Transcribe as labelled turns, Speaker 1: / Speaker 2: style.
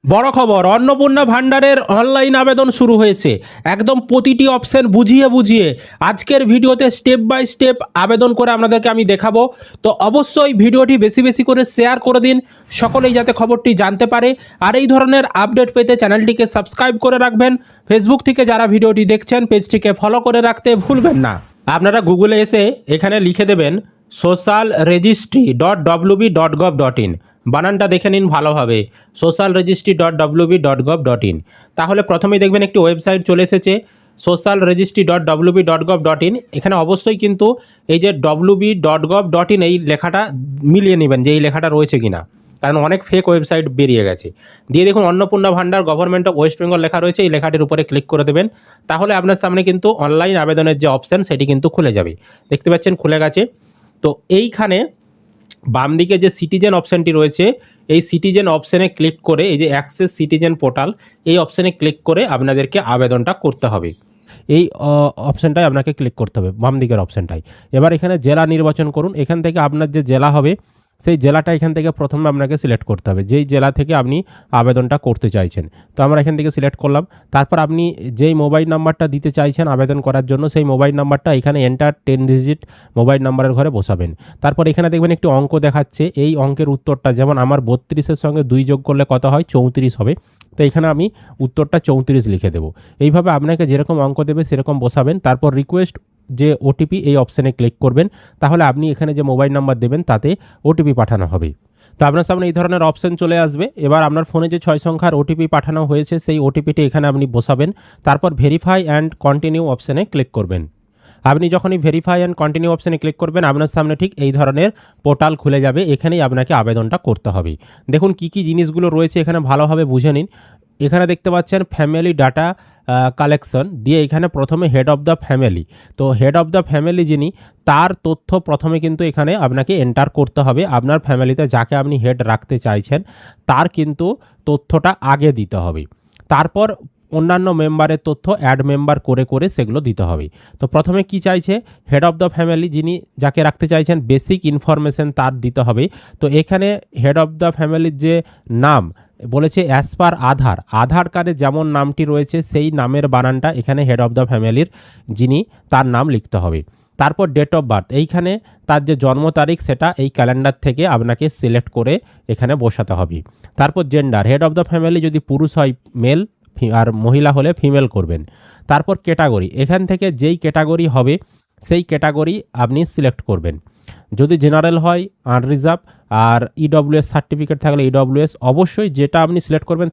Speaker 1: বড় খবর, অন্নপূর্ণা ভান্ডারের অনলাইন আবেদন শুরু হয়েছে। একদম প্রতিটি অপশন বুঝিয়ে বুঝিয়ে আজকের ভিডিওতে স্টেপ বাই স্টেপ আবেদন করে আপনাদেরকে আমি দেখাবো। তো অবশ্যই ভিডিওটি বেশি বেশি করে শেয়ার করে দিন, সকলেই যাতে খবরটি জানতে পারে। আর এই ধরনের আপডেট পেতে চ্যানেলটিকে সাবস্ক্রাইব করে রাখবেন। ফেসবুক থেকে যারা ভিডিওটি দেখছেন পেজটিকে ফলো করে রাখতে ভুলবেন না। আপনারা গুগলে এসে এখানে লিখে দেবেন socialregistry.wb.gov.in, বানানটা দেখে নিন ভালোভাবে, socialregistry.wb.gov.in। তাহলে প্রথমেই দেখবেন একটি ওয়েবসাইট চলে এসেছে socialregistry.wb.gov.in। এখানে অবশ্যই কিন্তু এই যে wb.gov.in এই লেখাটা মিলিয়ে নেবেন যে এই লেখাটা রয়েছে কিনা, কারণ অনেক ফেক ওয়েবসাইট বেরিয়ে গেছে। দিয়ে দেখুন অন্নপূর্ণা ভান্ডার গভর্নমেন্ট অফ ওয়েস্ট বেঙ্গল লেখা রয়েছে, এই লেখাটির উপরে ক্লিক করে দেবেন। তাহলে আপনার সামনে কিন্তু অনলাইন আবেদনের যে অপশান সেটি কিন্তু খুলে যাবে। দেখতে পাচ্ছেন খুলে গেছে। তো এইখানে বাম দিকে যে সিটিজেন অপশানটি রয়েছে, এই সিটিজেন অপশানে ক্লিক করে এই যে অ্যাক্সেস সিটিজেন পোর্টাল, এই অপশানে ক্লিক করে আপনাদেরকে আবেদনটা করতে হবে। এই অপশানটায় আপনাকে ক্লিক করতে হবে, বাম দিকের অপশানটায়। এবার এখানে জেলা নির্বাচন করুন। এখান থেকে আপনার যে জেলা হবে সেই জেলাটা এখান থেকে প্রথমে আপনাকে সিলেক্ট করতে হবে, যেই জেলা থেকে আপনি আবেদনটা করতে চাইছেন। তো আমরা এখান থেকে সিলেক্ট করলাম। তারপর আপনি যেই মোবাইল নাম্বারটা দিতে চাইছেন আবেদন করার জন্য সেই মোবাইল নাম্বারটা এখানে এন্টার 10 ডিজিট মোবাইল নাম্বারের ঘরে বসাবেন। তারপর এখানে দেখবেন একটি অঙ্ক দেখাচ্ছে, এই অঙ্কের উত্তরটা যেমন আমার 32-এর সঙ্গে 2 যোগ করলে কত হয়, 34 হবে। তো এখানে আমি উত্তরটা 34 লিখে দেবো। এইভাবে আপনাকে যেরকম অঙ্ক দেবে সেরকম বসাবেন। তারপর রিকোয়েস্ট যে ওটিপি, এই অপশানে ক্লিক করবেন। তাহলে আপনি এখানে যে মোবাইল নাম্বার দেবেন তাতে ওটিপি পাঠানো হবে। তো আপনার সামনে এই ধরনের অপশান চলে আসবে। এবার আপনার ফোনে যে 6 সংখ্যার ওটিপি পাঠানো হয়েছে সেই ওটিপিটি এখানে আপনি বসাবেন। তারপর ভেরিফাই অ্যান্ড কন্টিনিউ অপশানে ক্লিক করবেন। আপনি যখনই ভেরিফাই অ্যান্ড কন্টিনিউ অপশানে ক্লিক করবেন আপনার সামনে ঠিক এই ধরনের পোর্টাল খুলে যাবে। এখানেই আপনাকে আবেদনটা করতে হবে। দেখুন কী কী জিনিসগুলো রয়েছে এখানে ভালোভাবে বুঝে নিন। এখানে দেখতে পাচ্ছেন ফ্যামিলি ডাটা কালেকশন দিয়ে এখানে প্রথমে হেড অফ দ্য ফ্যামিলি। তো হেড অফ দ্য ফ্যামিলি যিনি, তার তথ্য প্রথমে কিন্তু এখানে আপনাকে এন্টার করতে হবে। আপনার ফ্যামিলিতে যাকে আপনি হেড রাখতে চাইছেন তার কিন্তু তথ্যটা আগে দিতে হবে। তারপর অন্যান্য মেম্বারের তথ্য অ্যাড মেম্বার করে করে সেগুলো দিতে হবে। তো প্রথমে কি চাইছে, হেড অফ দ্য ফ্যামিলি যিনি যাকে রাখতে চাইছেন বেসিক ইনফরমেশন তার দিতে হবে। তো এখানে হেড অফ দ্য ফ্যামিলির যে নাম বলেছে অ্যাজ পার আধার কার্ডে যেমন নামটি রয়েছে সেই নামের বানানটা এখানে হেড অফ দ্য ফ্যামিলির যিনি তার নাম লিখতে হবে। তারপর ডেট অফ বার্থ, এইখানে তার যে জন্ম তারিখ সেটা এই ক্যালেন্ডার থেকে আপনাকে সিলেক্ট করে এখানে বসাতে হবে। তারপর gender, head of the family যদি পুরুষ হয় মেল আর মহিলা হলে ফিমেল করবেন। তারপর ক্যাটাগরি, এখান থেকে যেই ক্যাটাগরি হবে সেই ক্যাটাগরি আপনি সিলেক্ট করবেন। যদি জেনারেল হয় আনরিজার্ভ, আর ইডব্লিউএস সার্টিফিকেট থাকলে ইডব্লিউএস, অবশ্যই যেটা আপনি সিলেক্ট করবেন